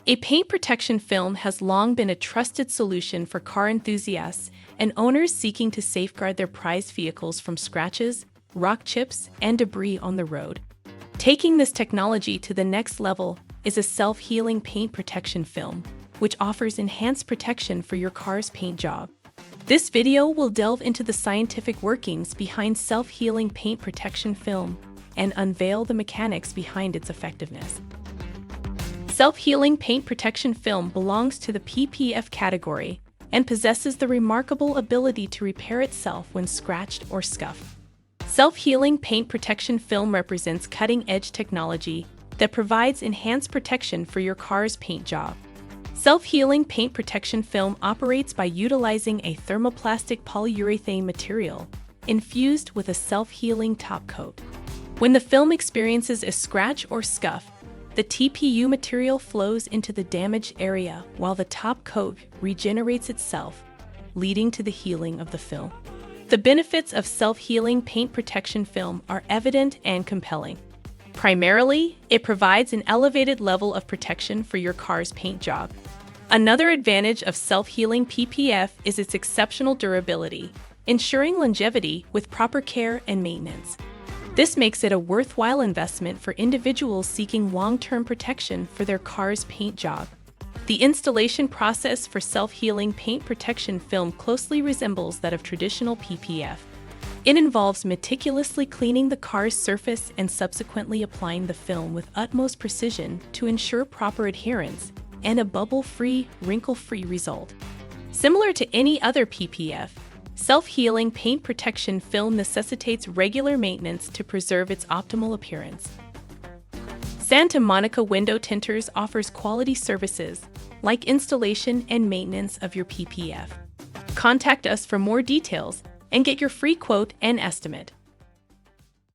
A paint protection film has long been a trusted solution for car enthusiasts and owners seeking to safeguard their prized vehicles from scratches, rock chips, and debris on the road. Taking this technology to the next level is a self-healing paint protection film, which offers enhanced protection for your car's paint job. This video will delve into the scientific workings behind self-healing paint protection film and unveil the mechanics behind its effectiveness. Self-healing paint protection film belongs to the PPF category and possesses the remarkable ability to repair itself when scratched or scuffed. Self-healing paint protection film represents cutting-edge technology that provides enhanced protection for your car's paint job. Self-healing paint protection film operates by utilizing a thermoplastic polyurethane material infused with a self-healing top coat. When the film experiences a scratch or scuff, the TPU material flows into the damaged area while the top coat regenerates itself, leading to the healing of the film. The benefits of self-healing paint protection film are evident and compelling. Primarily, it provides an elevated level of protection for your car's paint job. Another advantage of self-healing PPF is its exceptional durability, ensuring longevity with proper care and maintenance. This makes it a worthwhile investment for individuals seeking long-term protection for their car's paint job. The installation process for self-healing paint protection film closely resembles that of traditional PPF. It involves meticulously cleaning the car's surface and subsequently applying the film with utmost precision to ensure proper adherence and a bubble-free, wrinkle-free result. Similar to any other PPF, self-healing paint protection film necessitates regular maintenance to preserve its optimal appearance. Santa Monica Window Tinters offers quality services like installation and maintenance of your PPF. Contact us for more details and get your free quote and estimate.